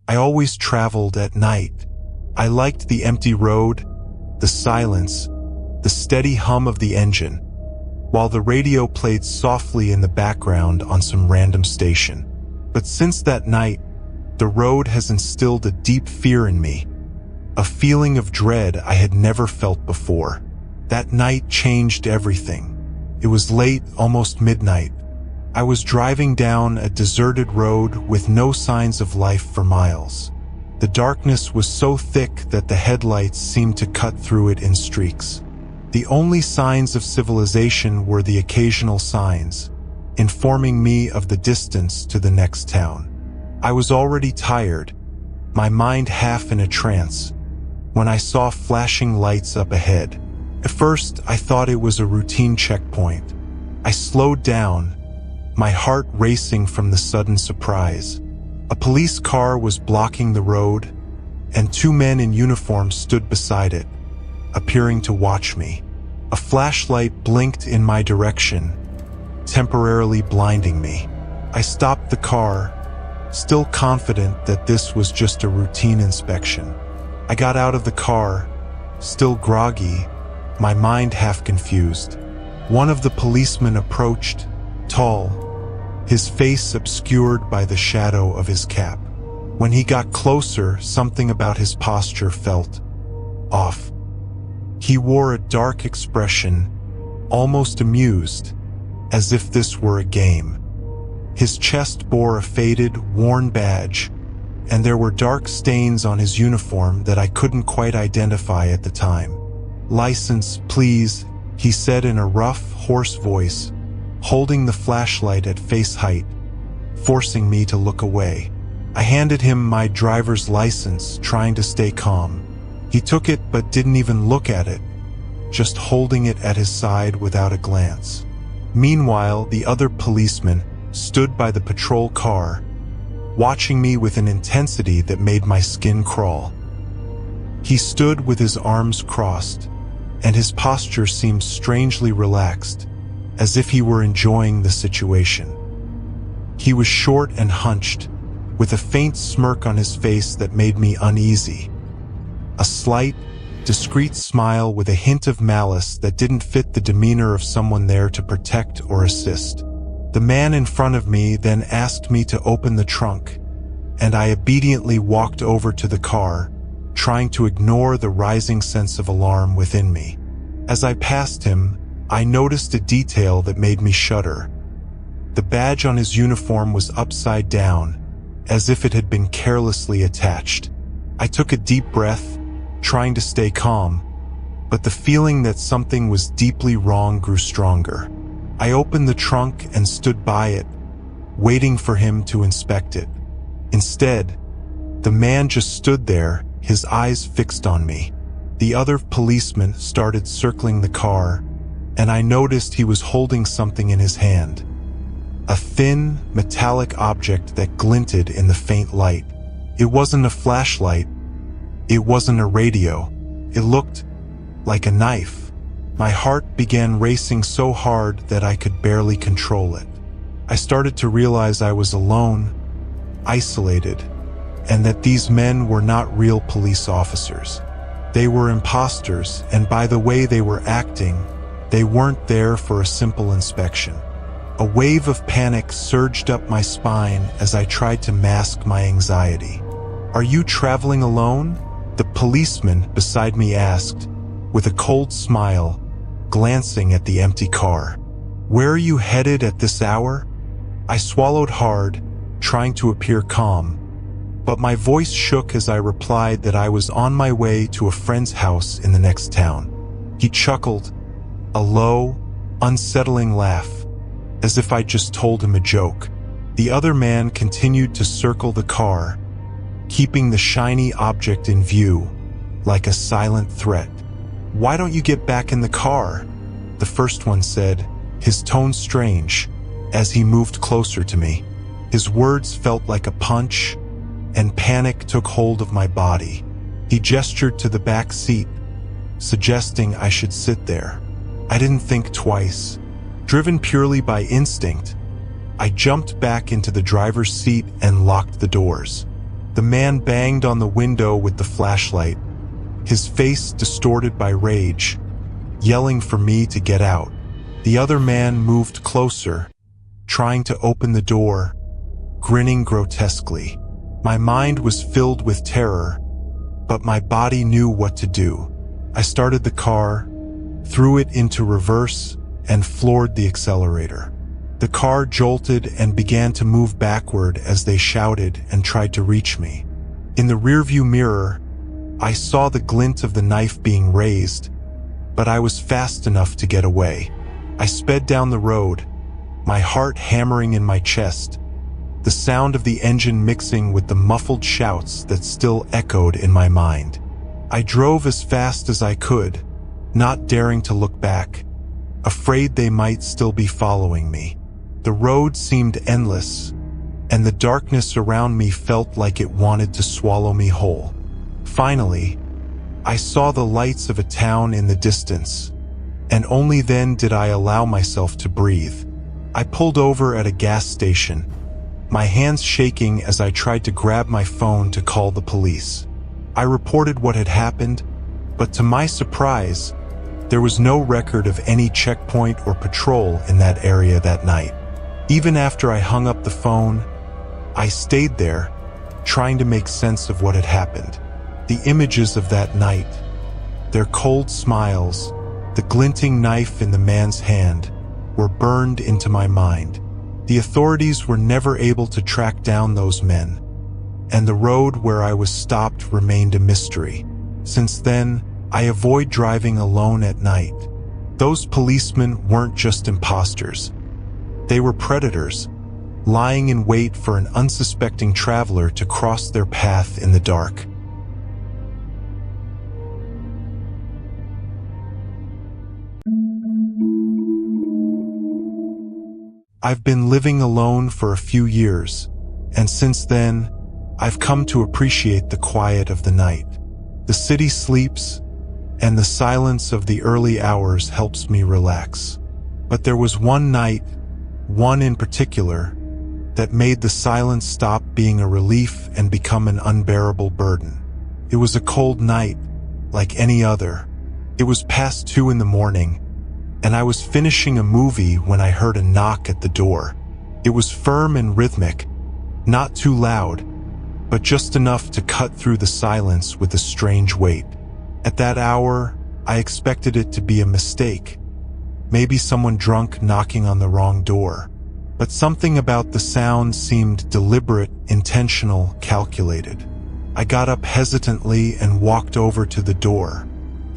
I always traveled at night. I liked the empty road, the silence, the steady hum of the engine, while the radio played softly in the background on some random station. But since that night, the road has instilled a deep fear in me, a feeling of dread I had never felt before. That night changed everything. It was late, almost midnight. I was driving down a deserted road with no signs of life for miles. The darkness was so thick that the headlights seemed to cut through it in streaks. The only signs of civilization were the occasional signs, informing me of the distance to the next town. I was already tired, my mind half in a trance, when I saw flashing lights up ahead. At first, I thought it was a routine checkpoint. I slowed down, my heart racing from the sudden surprise. A police car was blocking the road, and two men in uniform stood beside it, appearing to watch me. A flashlight blinked in my direction, temporarily blinding me. I stopped the car, still confident that this was just a routine inspection. I got out of the car, still groggy, my mind half confused. One of the policemen approached, tall, his face obscured by the shadow of his cap. When he got closer, something about his posture felt off. He wore a dark expression, almost amused, as if this were a game. His chest bore a faded, worn badge, and there were dark stains on his uniform that I couldn't quite identify at the time. "License, please," he said in a rough, hoarse voice, holding the flashlight at face height, forcing me to look away. I handed him my driver's license, trying to stay calm. He took it but didn't even look at it, just holding it at his side without a glance. Meanwhile, the other policeman stood by the patrol car, watching me with an intensity that made my skin crawl. He stood with his arms crossed, and his posture seemed strangely relaxed, as if he were enjoying the situation. He was short and hunched, with a faint smirk on his face that made me uneasy. A slight, discreet smile with a hint of malice that didn't fit the demeanor of someone there to protect or assist. The man in front of me then asked me to open the trunk, and I obediently walked over to the car, trying to ignore the rising sense of alarm within me. As I passed him, I noticed a detail that made me shudder. The badge on his uniform was upside down, as if it had been carelessly attached. I took a deep breath, trying to stay calm, but the feeling that something was deeply wrong grew stronger. I opened the trunk and stood by it, waiting for him to inspect it. Instead, the man just stood there, his eyes fixed on me. The other policeman started circling the car, and I noticed he was holding something in his hand. A thin, metallic object that glinted in the faint light. It wasn't a flashlight. It wasn't a radio. It looked like a knife. My heart began racing so hard that I could barely control it. I started to realize I was alone, isolated, and that these men were not real police officers. They were imposters, and by the way they were acting, they weren't there for a simple inspection. A wave of panic surged up my spine as I tried to mask my anxiety. "Are you traveling alone?" the policeman beside me asked, with a cold smile, glancing at the empty car. "Where are you headed at this hour?" I swallowed hard, trying to appear calm, but my voice shook as I replied that I was on my way to a friend's house in the next town. He chuckled, a low, unsettling laugh, as if I just told him a joke. The other man continued to circle the car, keeping the shiny object in view, like a silent threat. "Why don't you get back in the car?" the first one said, his tone strange, as he moved closer to me. His words felt like a punch, and panic took hold of my body. He gestured to the back seat, suggesting I should sit there. I didn't think twice. Driven purely by instinct, I jumped back into the driver's seat and locked the doors. The man banged on the window with the flashlight, his face distorted by rage, yelling for me to get out. The other man moved closer, trying to open the door, grinning grotesquely. My mind was filled with terror, but my body knew what to do. I started the car, threw it into reverse, and floored the accelerator. The car jolted and began to move backward as they shouted and tried to reach me. In the rearview mirror, I saw the glint of the knife being raised, but I was fast enough to get away. I sped down the road, my heart hammering in my chest, the sound of the engine mixing with the muffled shouts that still echoed in my mind. I drove as fast as I could, not daring to look back, afraid they might still be following me. The road seemed endless, and the darkness around me felt like it wanted to swallow me whole. Finally, I saw the lights of a town in the distance, and only then did I allow myself to breathe. I pulled over at a gas station, my hands shaking as I tried to grab my phone to call the police. I reported what had happened, but to my surprise, there was no record of any checkpoint or patrol in that area that night. Even after I hung up the phone, I stayed there, trying to make sense of what had happened. The images of that night, their cold smiles, the glinting knife in the man's hand, were burned into my mind. The authorities were never able to track down those men, and the road where I was stopped remained a mystery. Since then, I avoid driving alone at night. Those policemen weren't just imposters. They were predators, lying in wait for an unsuspecting traveler to cross their path in the dark. I've been living alone for a few years, and since then, I've come to appreciate the quiet of the night. The city sleeps, and the silence of the early hours helps me relax. But there was one night, one in particular, that made the silence stop being a relief and become an unbearable burden. It was a cold night, like any other. It was past 2 a.m, and I was finishing a movie when I heard a knock at the door. It was firm and rhythmic, not too loud, but just enough to cut through the silence with a strange weight. At that hour, I expected it to be a mistake, maybe someone drunk knocking on the wrong door. But something about the sound seemed deliberate, intentional, calculated. I got up hesitantly and walked over to the door.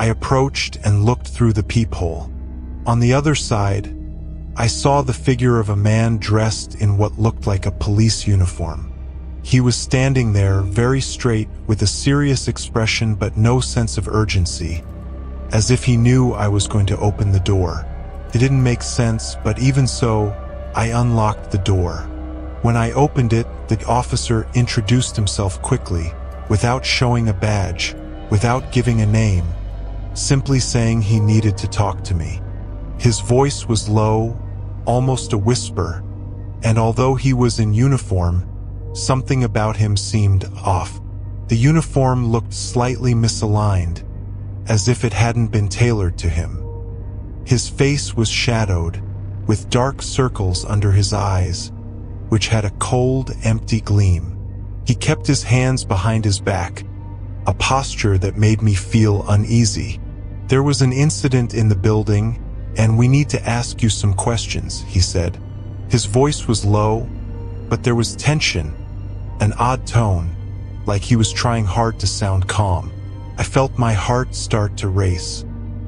I approached and looked through the peephole. On the other side, I saw the figure of a man dressed in what looked like a police uniform. He was standing there, very straight, with a serious expression but no sense of urgency, as if he knew I was going to open the door. It didn't make sense, but even so, I unlocked the door. When I opened it, the officer introduced himself quickly, without showing a badge, without giving a name, simply saying he needed to talk to me. His voice was low, almost a whisper, and although he was in uniform, something about him seemed off. The uniform looked slightly misaligned, as if it hadn't been tailored to him. His face was shadowed, with dark circles under his eyes, which had a cold, empty gleam. He kept his hands behind his back, a posture that made me feel uneasy. "There was an incident in the building, and we need to ask you some questions," he said. His voice was low, but there was tension, an odd tone, like he was trying hard to sound calm. I felt my heart start to race.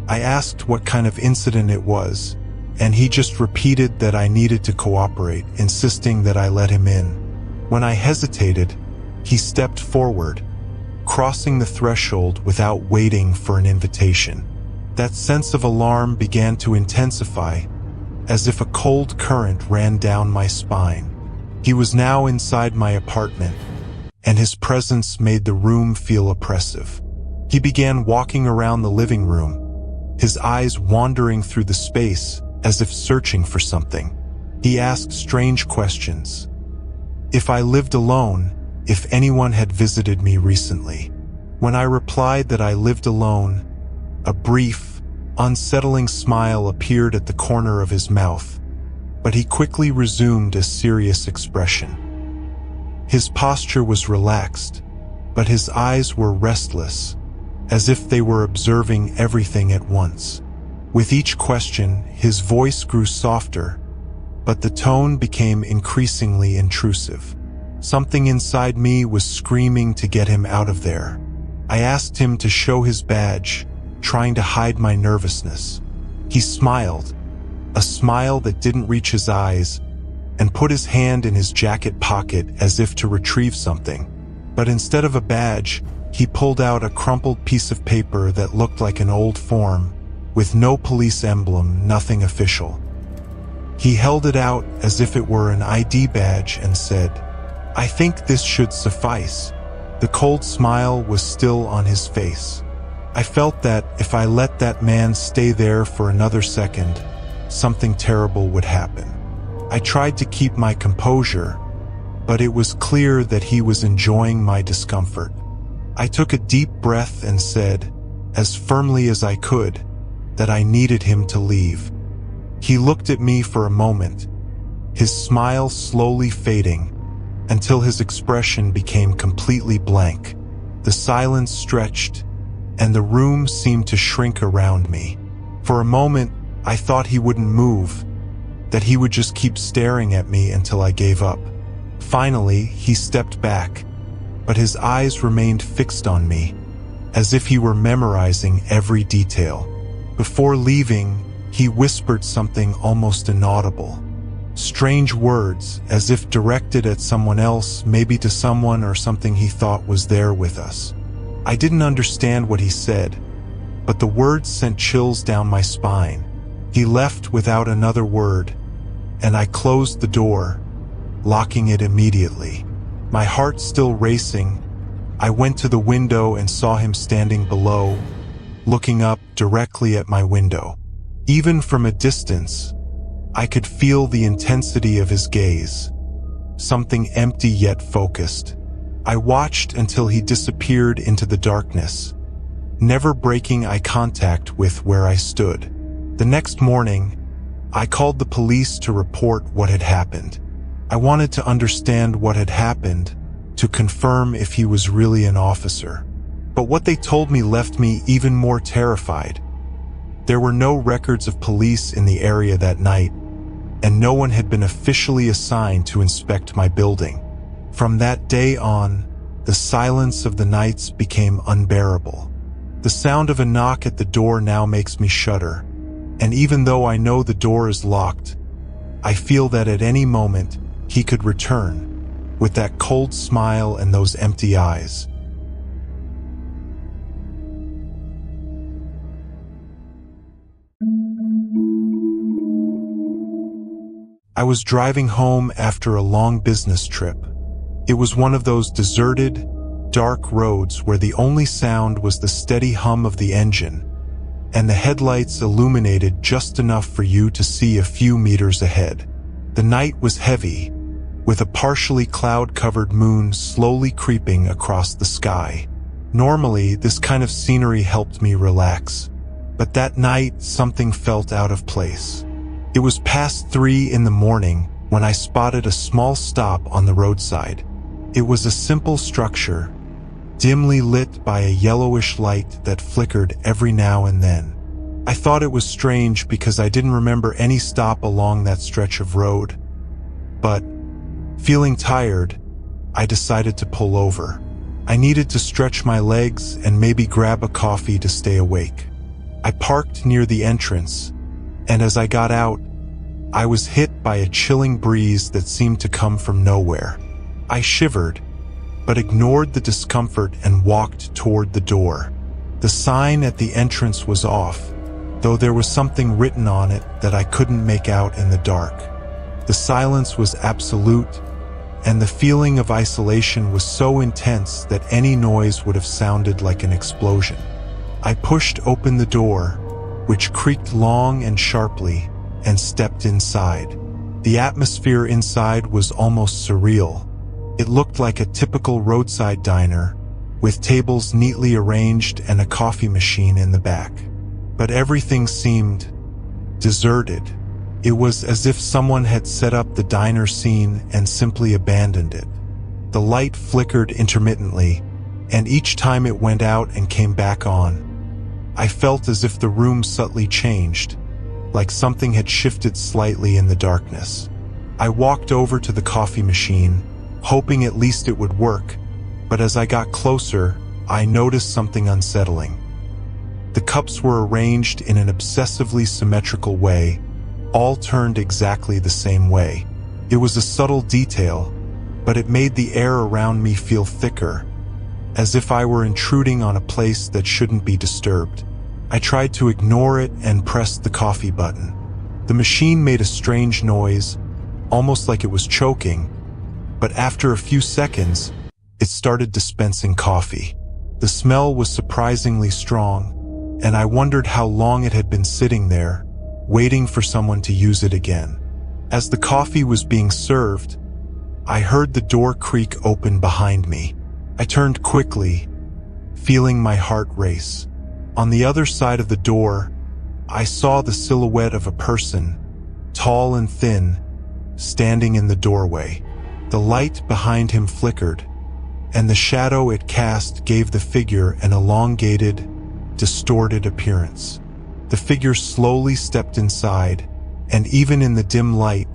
I asked what kind of incident it was, and he just repeated that I needed to cooperate, insisting that I let him in. When I hesitated, he stepped forward, crossing the threshold without waiting for an invitation. That sense of alarm began to intensify, as if a cold current ran down my spine. He was now inside my apartment, and his presence made the room feel oppressive. He began walking around the living room, his eyes wandering through the space as if searching for something. He asked strange questions. If I lived alone, if anyone had visited me recently. When I replied that I lived alone, a brief, unsettling smile appeared at the corner of his mouth, but he quickly resumed a serious expression. His posture was relaxed, but his eyes were restless, as if they were observing everything at once. With each question, his voice grew softer, but the tone became increasingly intrusive. Something inside me was screaming to get him out of there. I asked him to show his badge, trying to hide my nervousness. He smiled, a smile that didn't reach his eyes, and put his hand in his jacket pocket as if to retrieve something. But instead of a badge, he pulled out a crumpled piece of paper that looked like an old form, with no police emblem, nothing official. He held it out as if it were an ID badge and said, "I think this should suffice." The cold smile was still on his face. I felt that if I let that man stay there for another second, something terrible would happen. I tried to keep my composure, but it was clear that he was enjoying my discomfort. I took a deep breath and said, as firmly as I could, that I needed him to leave. He looked at me for a moment, his smile slowly fading, until his expression became completely blank. The silence stretched, and the room seemed to shrink around me. For a moment, I thought he wouldn't move, that he would just keep staring at me until I gave up. Finally, he stepped back, but his eyes remained fixed on me, as if he were memorizing every detail. Before leaving, he whispered something almost inaudible. Strange words, as if directed at someone else, maybe to someone or something he thought was there with us. I didn't understand what he said, but the words sent chills down my spine. He left without another word, and I closed the door, locking it immediately. My heart still racing, I went to the window and saw him standing below, looking up directly at my window. Even from a distance, I could feel the intensity of his gaze, something empty yet focused. I watched until he disappeared into the darkness, never breaking eye contact with where I stood. The next morning, I called the police to report what had happened. I wanted to understand what had happened, to confirm if he was really an officer. But what they told me left me even more terrified. There were no records of police in the area that night, and no one had been officially assigned to inspect my building. From that day on, the silence of the nights became unbearable. The sound of a knock at the door now makes me shudder, and even though I know the door is locked, I feel that at any moment he could return, with that cold smile and those empty eyes. I was driving home after a long business trip. It was one of those deserted, dark roads where the only sound was the steady hum of the engine, and the headlights illuminated just enough for you to see a few meters ahead. The night was heavy, with a partially cloud-covered moon slowly creeping across the sky. Normally, this kind of scenery helped me relax, but that night something felt out of place. It was past 3 in the morning when I spotted a small stop on the roadside. It was a simple structure, dimly lit by a yellowish light that flickered every now and then. I thought it was strange because I didn't remember any stop along that stretch of road. But, feeling tired, I decided to pull over. I needed to stretch my legs and maybe grab a coffee to stay awake. I parked near the entrance, and as I got out, I was hit by a chilling breeze that seemed to come from nowhere. I shivered, but ignored the discomfort and walked toward the door. The sign at the entrance was off, though there was something written on it that I couldn't make out in the dark. The silence was absolute, and the feeling of isolation was so intense that any noise would have sounded like an explosion. I pushed open the door, which creaked long and sharply, and stepped inside. The atmosphere inside was almost surreal. It looked like a typical roadside diner, with tables neatly arranged and a coffee machine in the back. But everything seemed deserted. It was as if someone had set up the diner scene and simply abandoned it. The light flickered intermittently, and each time it went out and came back on, I felt as if the room subtly changed, like something had shifted slightly in the darkness. I walked over to the coffee machine, hoping at least it would work, but as I got closer, I noticed something unsettling. The cups were arranged in an obsessively symmetrical way, all turned exactly the same way. It was a subtle detail, but it made the air around me feel thicker, as if I were intruding on a place that shouldn't be disturbed. I tried to ignore it and pressed the coffee button. The machine made a strange noise, almost like it was choking, but after a few seconds, it started dispensing coffee. The smell was surprisingly strong, and I wondered how long it had been sitting there, waiting for someone to use it again. As the coffee was being served, I heard the door creak open behind me. I turned quickly, feeling my heart race. On the other side of the door, I saw the silhouette of a person, tall and thin, standing in the doorway. The light behind him flickered, and the shadow it cast gave the figure an elongated, distorted appearance. The figure slowly stepped inside, and even in the dim light,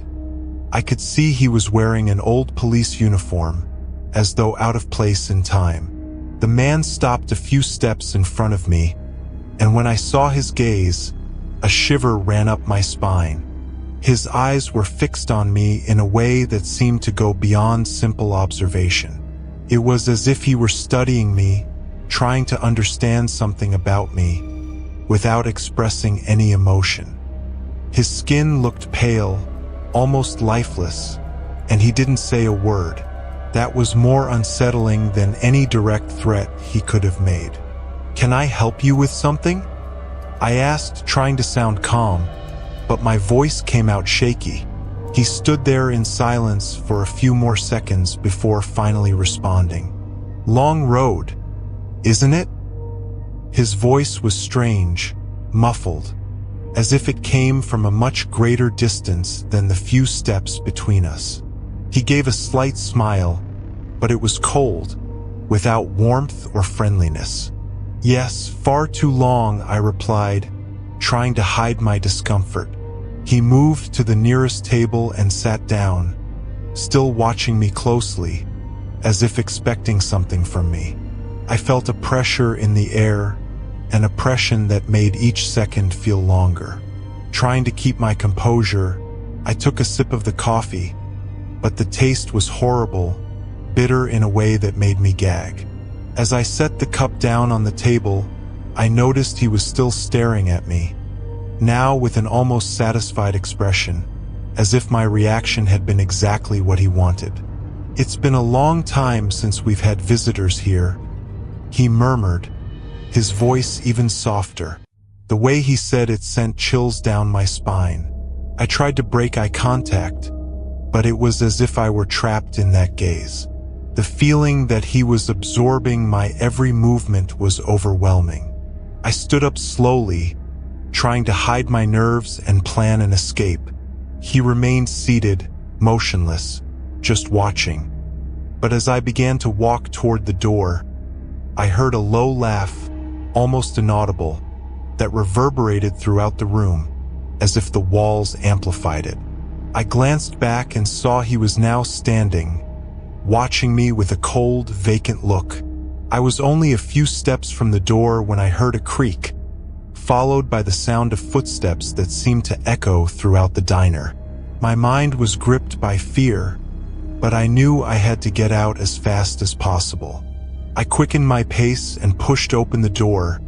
I could see he was wearing an old police uniform, as though out of place in time. The man stopped a few steps in front of me, and when I saw his gaze, a shiver ran up my spine. His eyes were fixed on me in a way that seemed to go beyond simple observation. It was as if he were studying me, trying to understand something about me, without expressing any emotion. His skin looked pale, almost lifeless, and he didn't say a word. That was more unsettling than any direct threat he could have made. "Can I help you with something?" I asked, trying to sound calm, but my voice came out shaky. He stood there in silence for a few more seconds before finally responding. "Long road, isn't it?" His voice was strange, muffled, as if it came from a much greater distance than the few steps between us. He gave a slight smile, but it was cold, without warmth or friendliness. "Yes, far too long," I replied, trying to hide my discomfort. He moved to the nearest table and sat down, still watching me closely, as if expecting something from me. I felt a pressure in the air, an oppression that made each second feel longer. Trying to keep my composure, I took a sip of the coffee, but the taste was horrible, bitter in a way that made me gag. As I set the cup down on the table, I noticed he was still staring at me, now with an almost satisfied expression, as if my reaction had been exactly what he wanted. "It's been a long time since we've had visitors here," he murmured, his voice even softer. The way he said it sent chills down my spine. I tried to break eye contact, but it was as if I were trapped in that gaze. The feeling that he was absorbing my every movement was overwhelming. I stood up slowly, trying to hide my nerves and plan an escape. He remained seated, motionless, just watching. But as I began to walk toward the door, I heard a low laugh, almost inaudible, that reverberated throughout the room, as if the walls amplified it. I glanced back and saw he was now standing, watching me with a cold, vacant look. I was only a few steps from the door when I heard a creak, followed by the sound of footsteps that seemed to echo throughout the diner. My mind was gripped by fear, but I knew I had to get out as fast as possible. I quickened my pace and pushed open the door,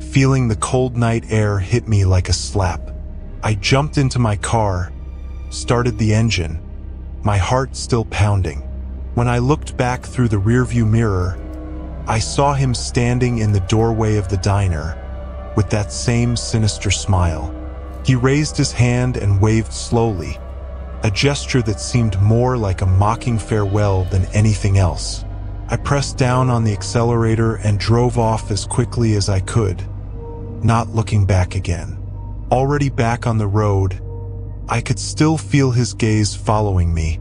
feeling the cold night air hit me like a slap. I jumped into my car, started the engine, my heart still pounding. When I looked back through the rearview mirror, I saw him standing in the doorway of the diner, with that same sinister smile. He raised his hand and waved slowly, a gesture that seemed more like a mocking farewell than anything else. I pressed down on the accelerator and drove off as quickly as I could, not looking back again. Already back on the road, I could still feel his gaze following me,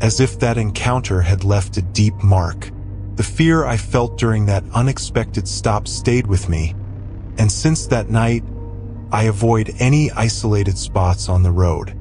as if that encounter had left a deep mark. The fear I felt during that unexpected stop stayed with me, and since that night, I avoid any isolated spots on the road.